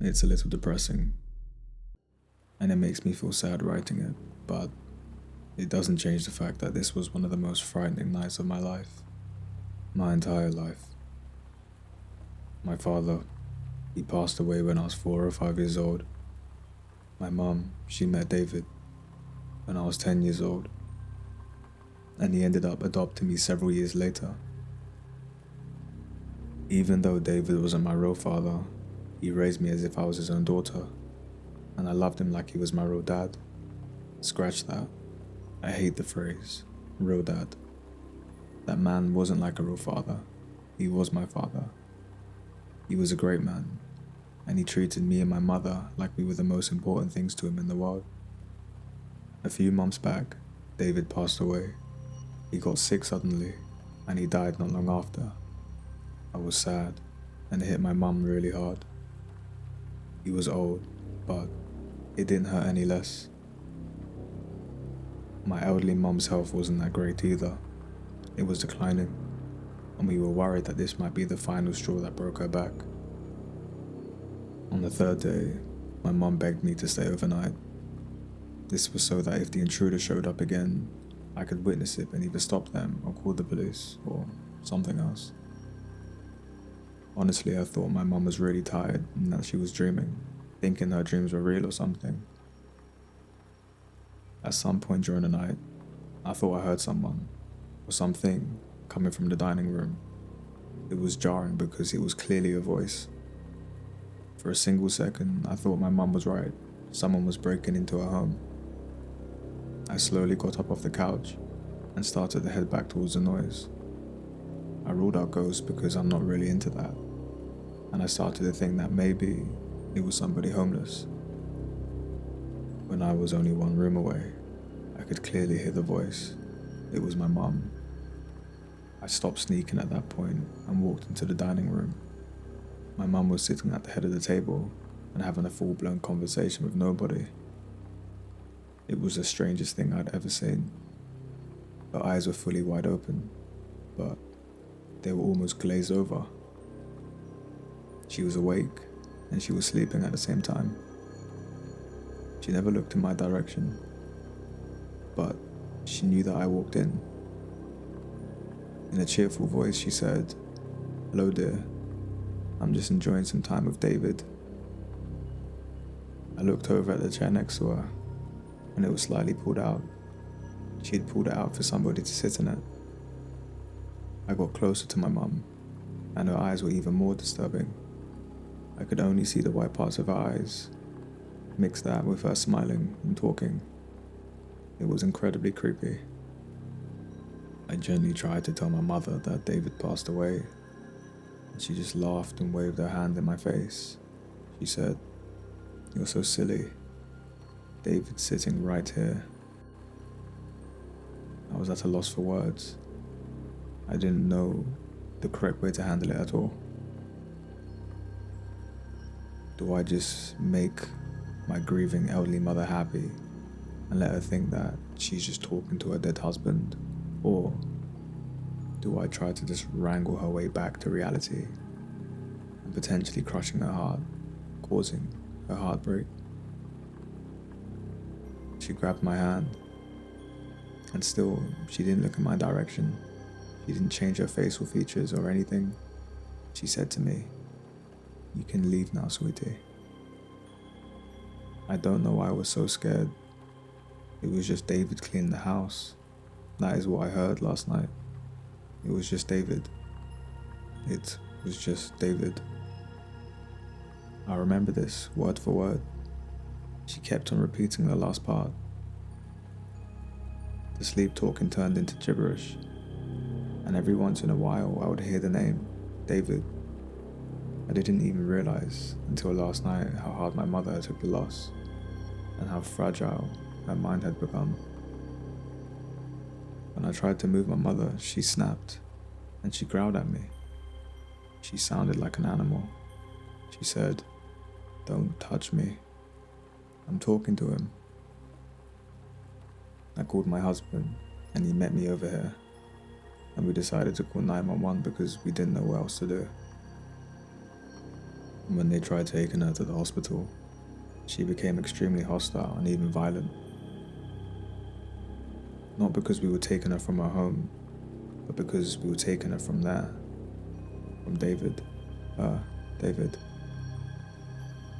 It's a little depressing, and it makes me feel sad writing it, but it doesn't change the fact that this was one of the most frightening nights of my life. My entire life. My father, he passed away when I was 4 or 5 years old. My mum, she met David when I was 10 years old, and he ended up adopting me several years later. Even though David wasn't my real father, he raised me as if I was his own daughter, and I loved him like he was my real dad. Scratch that. I hate the phrase, real dad. That man wasn't like a real father. He was my father. He was a great man, and he treated me and my mother like we were the most important things to him in the world. A few months back, David passed away. He got sick suddenly, and he died not long after. I was sad, and it hit my mum really hard. He was old, but it didn't hurt any less. My elderly mum's health wasn't that great either. It was declining, and we were worried that this might be the final straw that broke her back. On the third day, my mum begged me to stay overnight. This was so that if the intruder showed up again, I could witness it and either stop them or call the police or something else. Honestly, I thought my mum was really tired and that she was dreaming, thinking her dreams were real or something. At some point during the night, I thought I heard someone, or something, coming from the dining room. It was jarring because it was clearly a voice. For a single second, I thought my mum was right. Someone was breaking into her home. I slowly got up off the couch and started to head back towards the noise. I ruled out ghosts because I'm not really into that, and I started to think that maybe it was somebody homeless. When I was only one room away, I could clearly hear the voice. It was my mum. I stopped sneaking at that point and walked into the dining room. My mum was sitting at the head of the table and having a full-blown conversation with nobody. It was the strangest thing I'd ever seen. Her eyes were fully wide open, but they were almost glazed over. She was awake, and she was sleeping at the same time. She never looked in my direction, but she knew that I walked in. In a cheerful voice, she said, "Hello dear, I'm just enjoying some time with David." I looked over at the chair next to her, and it was slightly pulled out. She had pulled it out for somebody to sit in it. I got closer to my mum, and her eyes were even more disturbing. I could only see the white parts of her eyes. Mix that with her smiling and talking. It was incredibly creepy. I gently tried to tell my mother that David passed away, and she just laughed and waved her hand in my face. She said, "You're so silly. David's sitting right here." I was at a loss for words. I didn't know the correct way to handle it at all. Do I just make my grieving elderly mother happy and let her think that she's just talking to her dead husband? Or do I try to just wrangle her way back to reality and potentially crushing her heart, causing her heartbreak? She grabbed my hand, and still she didn't look in my direction. She didn't change her facial features or anything. She said to me, "You can leave now, sweetie." I don't know why I was so scared. It was just David cleaning the house. That is what I heard last night. It was just David. It was just David. I remember this word for word. She kept on repeating the last part. The sleep talking turned into gibberish, and every once in a while I would hear the name, David. I didn't even realize until last night how hard my mother took the loss, and how fragile her mind had become. When I tried to move my mother, she snapped, and she growled at me. She sounded like an animal. She said, "Don't touch me. I'm talking to him." I called my husband, and he met me over here, and we decided to call 911 because we didn't know what else to do. When they tried taking her to the hospital, she became extremely hostile and even violent. Not because we were taking her from her home, but because we were taking her from there. From David. David.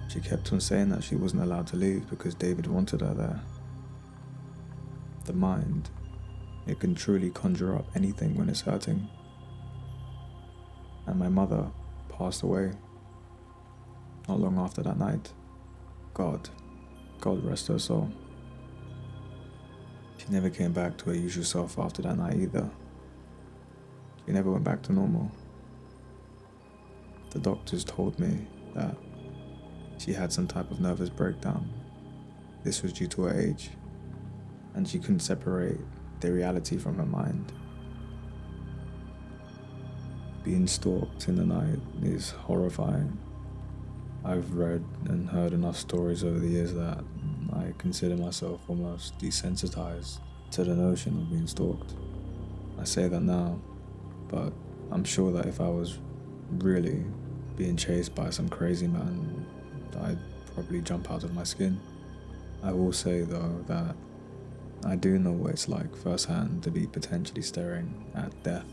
She kept on saying that she wasn't allowed to leave because David wanted her there. The mind, it can truly conjure up anything when it's hurting. And my mother passed away not long after that night. God rest her soul. She never came back to her usual self after that night either. She never went back to normal. The doctors told me that she had some type of nervous breakdown. This was due to her age, and she couldn't separate the reality from her mind. Being stalked in the night is horrifying. I've read and heard enough stories over the years that I consider myself almost desensitized to the notion of being stalked. I say that now, but I'm sure that if I was really being chased by some crazy man, I'd probably jump out of my skin. I will say though that I do know what it's like firsthand to be potentially staring at death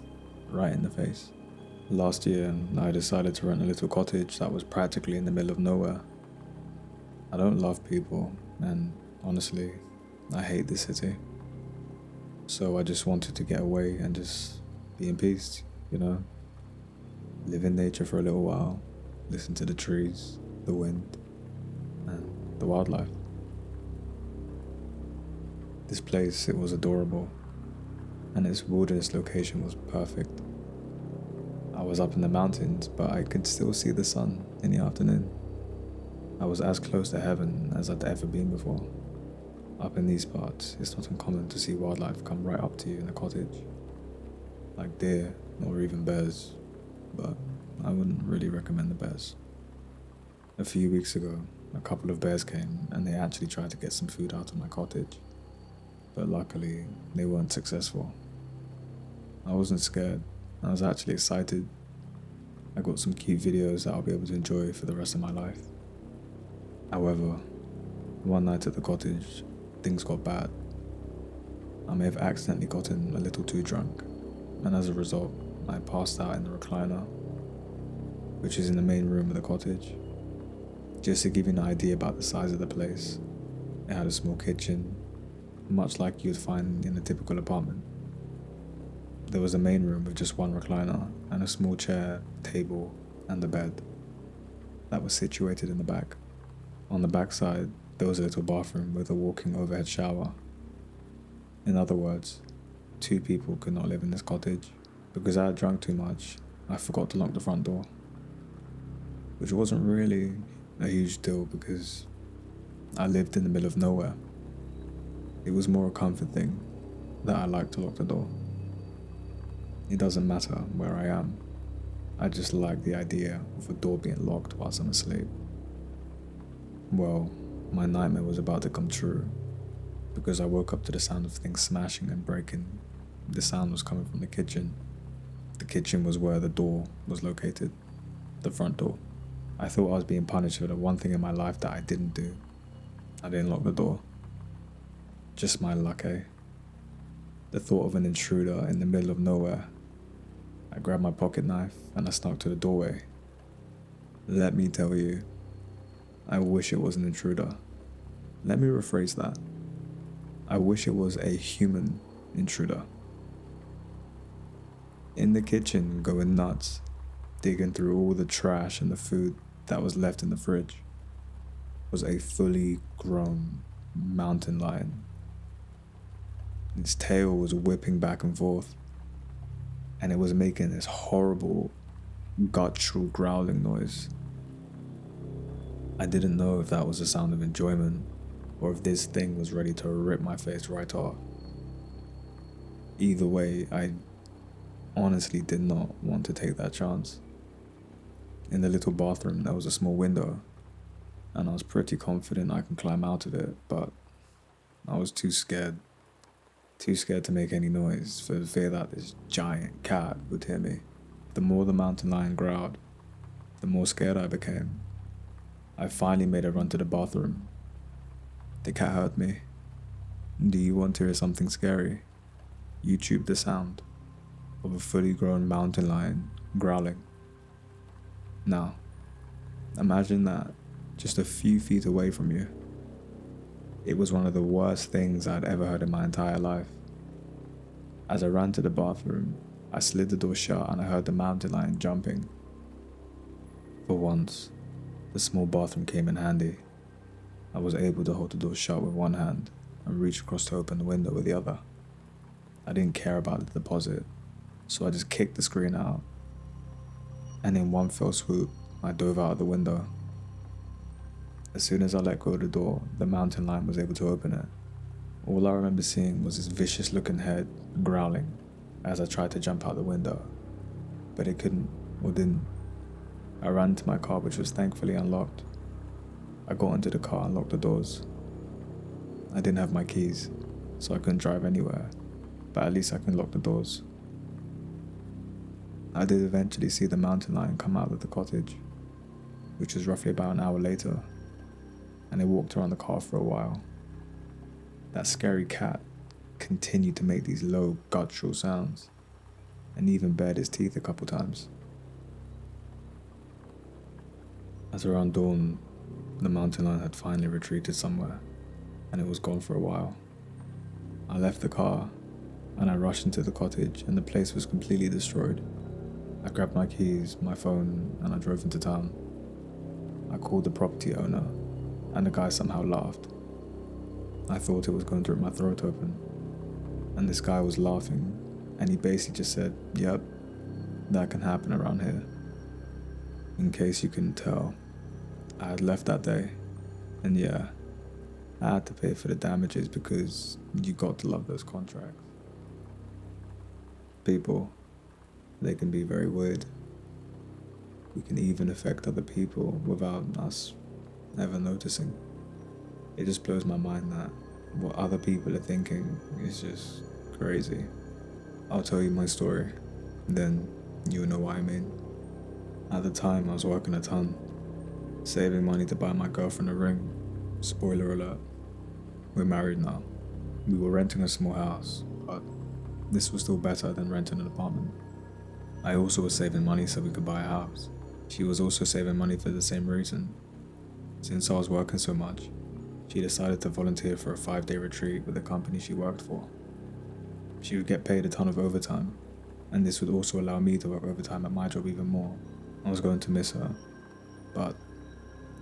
right in the face. Last year, I decided to rent a little cottage that was practically in the middle of nowhere. I don't love people, and honestly, I hate this city. So I just wanted to get away and just be in peace, live in nature for a little while, listen to the trees, the wind, and the wildlife. This place, it was adorable, and its wilderness location was perfect. I was up in the mountains, but I could still see the sun in the afternoon. I was as close to heaven as I'd ever been before. Up in these parts, it's not uncommon to see wildlife come right up to you in a cottage, like deer or even bears, but I wouldn't really recommend the bears. A few weeks ago, a couple of bears came and they actually tried to get some food out of my cottage, but luckily they weren't successful. I wasn't scared. I was actually excited. I got some cute videos that I'll be able to enjoy for the rest of my life. However, one night at the cottage, things got bad. I may have accidentally gotten a little too drunk, and as a result, I passed out in the recliner, which is in the main room of the cottage. Just to give you an idea about the size of the place, it had a small kitchen, much like you'd find in a typical apartment. There was a main room with just one recliner and a small chair, table, and a bed that was situated in the back. On the back side, there was a little bathroom with a walk-in overhead shower. In other words, 2 people could not live in this cottage. Because I had drunk too much, I forgot to lock the front door, which wasn't really a huge deal because I lived in the middle of nowhere. It was more a comfort thing that I liked to lock the door. It doesn't matter where I am, I just like the idea of a door being locked whilst I'm asleep. Well, my nightmare was about to come true because I woke up to the sound of things smashing and breaking. The sound was coming from the kitchen. The kitchen was where the door was located, the front door. I thought I was being punished for the one thing in my life that I didn't do. I didn't lock the door. Just my luck, eh? The thought of an intruder in the middle of nowhere. I grabbed my pocket knife and I snuck to the doorway. Let me tell you, I wish it was an intruder. Let me rephrase that. I wish it was a human intruder. In the kitchen, going nuts, digging through all the trash and the food that was left in the fridge, was a fully grown mountain lion. Its tail was whipping back and forth, and it was making this horrible, guttural growling noise. I didn't know if that was a sound of enjoyment, or if this thing was ready to rip my face right off. Either way, I honestly did not want to take that chance. In the little bathroom, there was a small window, and I was pretty confident I could climb out of it, but I was too scared to make any noise for the fear that this giant cat would hear me. The more the mountain lion growled, the more scared I became. I finally made a run to the bathroom. The cat heard me. Do you want to hear something scary? YouTube the sound of a fully grown mountain lion growling. Now, imagine that just a few feet away from you. It was one of the worst things I'd ever heard in my entire life. As I ran to the bathroom, I slid the door shut and I heard the mountain lion jumping. For once, the small bathroom came in handy. I was able to hold the door shut with one hand and reach across to open the window with the other. I didn't care about the deposit, so I just kicked the screen out. And in one fell swoop, I dove out of the window. As soon as I let go of the door, the mountain lion was able to open it. All I remember seeing was this vicious looking head growling as I tried to jump out the window, but it couldn't or didn't. I ran to my car, which was thankfully unlocked. I got into the car and locked the doors. I didn't have my keys, so I couldn't drive anywhere, but at least I can lock the doors. I did eventually see the mountain lion come out of the cottage, which was roughly about an hour later, and it walked around the car for a while. That scary cat continued to make these low, guttural sounds, and even bared his teeth a couple times. As around dawn, the mountain lion had finally retreated somewhere, and it was gone for a while. I left the car, and I rushed into the cottage, and the place was completely destroyed. I grabbed my keys, my phone, and I drove into town. I called the property owner, and the guy somehow laughed. I thought it was going to rip my throat open, and this guy was laughing, and he basically just said, "Yep, that can happen around here." In case you couldn't tell, I had left that day, and yeah, I had to pay for the damages because you got to love those contracts. People, they can be very weird. We can even affect other people without us ever noticing. It just blows my mind that what other people are thinking is just crazy. I'll tell you my story, then you'll know what I mean. At the time, I was working a ton, saving money to buy my girlfriend a ring. Spoiler alert, we're married now. We were renting a small house, but this was still better than renting an apartment. I also was saving money so we could buy a house. She was also saving money for the same reason. Since I was working so much, she decided to volunteer for a 5-day retreat with the company she worked for. She would get paid a ton of overtime, and this would also allow me to work overtime at my job even more. I was going to miss her, but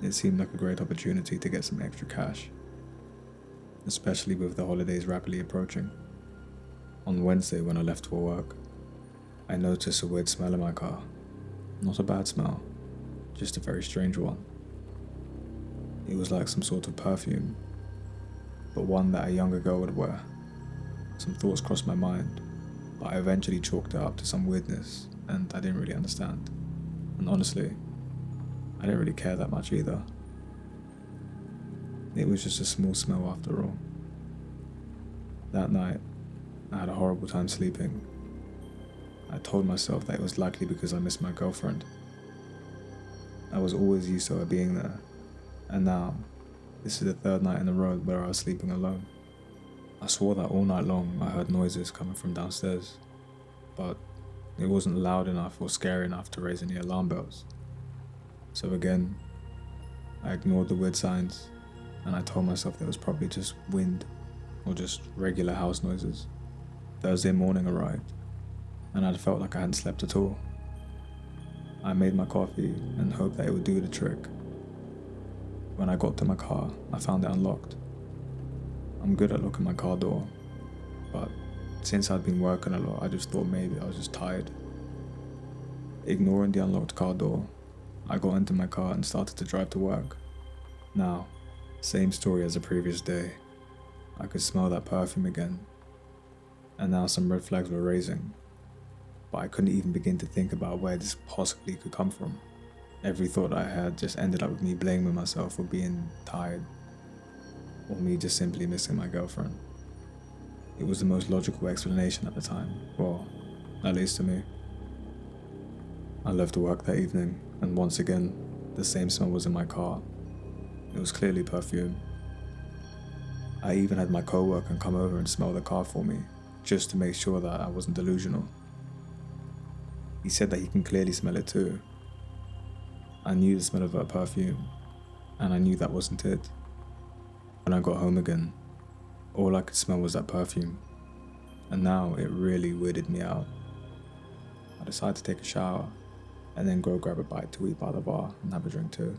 it seemed like a great opportunity to get some extra cash, especially with the holidays rapidly approaching. On Wednesday when I left for work, I noticed a weird smell in my car. Not a bad smell, just a very strange one. It was like some sort of perfume, but one that a younger girl would wear. Some thoughts crossed my mind, but I eventually chalked it up to some weirdness, and I didn't really understand. And honestly, I didn't really care that much either. It was just a small smell after all. That night, I had a horrible time sleeping. I told myself that it was likely because I missed my girlfriend. I was always used to her being there, and now, this is the third night in a row where I was sleeping alone. I swore that all night long I heard noises coming from downstairs, but it wasn't loud enough or scary enough to raise any alarm bells. So again, I ignored the weird signs, and I told myself that it was probably just wind or just regular house noises. Thursday morning arrived, and I felt like I hadn't slept at all. I made my coffee and hoped that it would do the trick. When I got to my car, I found it unlocked. I'm good at locking my car door, but since I'd been working a lot, I just thought maybe I was just tired. Ignoring the unlocked car door, I got into my car and started to drive to work. Now, same story as the previous day. I could smell that perfume again, and now some red flags were raising, but I couldn't even begin to think about where this possibly could come from. Every thought I had just ended up with me blaming myself for being tired, or me just simply missing my girlfriend. It was the most logical explanation at the time, well, at least to me. I left work that evening, and once again, the same smell was in my car. It was clearly perfume. I even had my co-worker come over and smell the car for me, just to make sure that I wasn't delusional. He said that he can clearly smell it too. I knew the smell of her perfume, and I knew that wasn't it. When I got home again, all I could smell was that perfume, and now it really weirded me out. I decided to take a shower, and then go grab a bite to eat by the bar and have a drink too.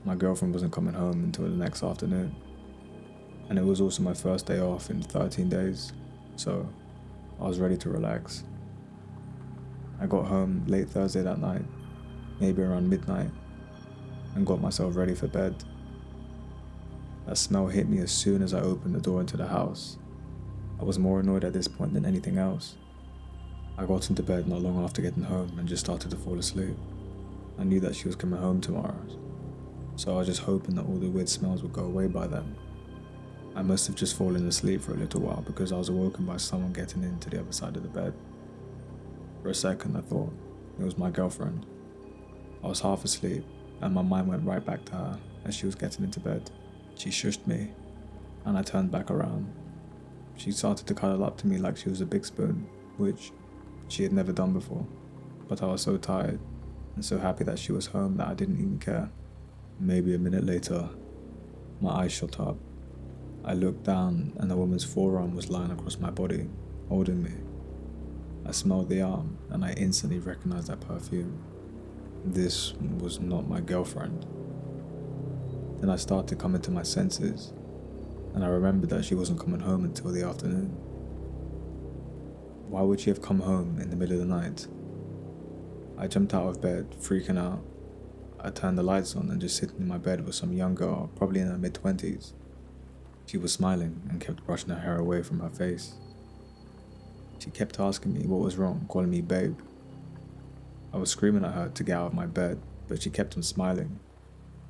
My girlfriend wasn't coming home until the next afternoon, and it was also my first day off in 13 days, so I was ready to relax. I got home late Thursday that night, maybe around midnight, and got myself ready for bed. That smell hit me as soon as I opened the door into the house. I was more annoyed at this point than anything else. I got into bed not long after getting home and just started to fall asleep. I knew that she was coming home tomorrow, so I was just hoping that all the weird smells would go away by then. I must have just fallen asleep for a little while because I was awoken by someone getting into the other side of the bed. For a second I thought it was my girlfriend. I was half asleep and my mind went right back to her as she was getting into bed. She shushed me and I turned back around. She started to cuddle up to me like she was a big spoon, which she had never done before, but I was so tired and so happy that she was home that I didn't even care. Maybe a minute later, my eyes shot up. I looked down and a woman's forearm was lying across my body, holding me. I smelled the arm and I instantly recognized that perfume. This was not my girlfriend. Then I started to come into my senses, and I remembered that she wasn't coming home until the afternoon. Why would she have come home in the middle of the night? I jumped out of bed, freaking out. I turned the lights on and just sitting in my bed was some young girl, probably in her mid-20s. She was smiling and kept brushing her hair away from her face. She kept asking me what was wrong, calling me babe. I was screaming at her to get out of my bed, but she kept on smiling.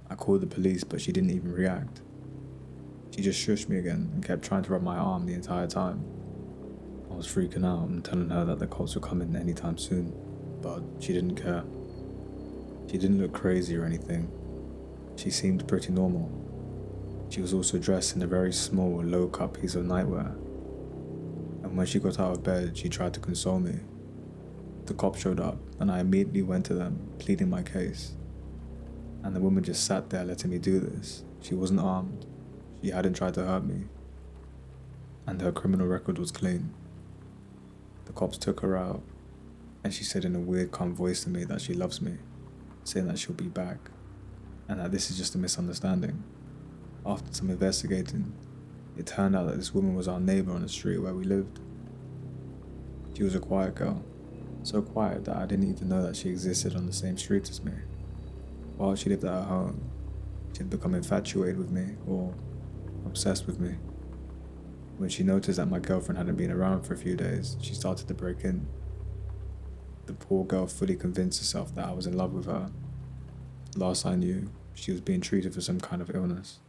I called the police, but she didn't even react. She just shushed me again and kept trying to rub my arm the entire time. I was freaking out and telling her that the cops were coming anytime soon, but she didn't care. She didn't look crazy or anything. She seemed pretty normal. She was also dressed in a very small, low-cut piece of nightwear. And when she got out of bed, she tried to console me. The cops showed up, and I immediately went to them, pleading my case. And the woman just sat there letting me do this. She wasn't armed. She hadn't tried to hurt me. And her criminal record was clean. The cops took her out, and she said in a weird, calm voice to me that she loves me, saying that she'll be back, and that this is just a misunderstanding. After some investigating, it turned out that this woman was our neighbor on the street where we lived. She was a quiet girl, so quiet that I didn't even know that she existed on the same street as me. While she lived at her home, she had become infatuated with me, or obsessed with me. When she noticed that my girlfriend hadn't been around for a few days, she started to break in. The poor girl fully convinced herself that I was in love with her. Last I knew, she was being treated for some kind of illness.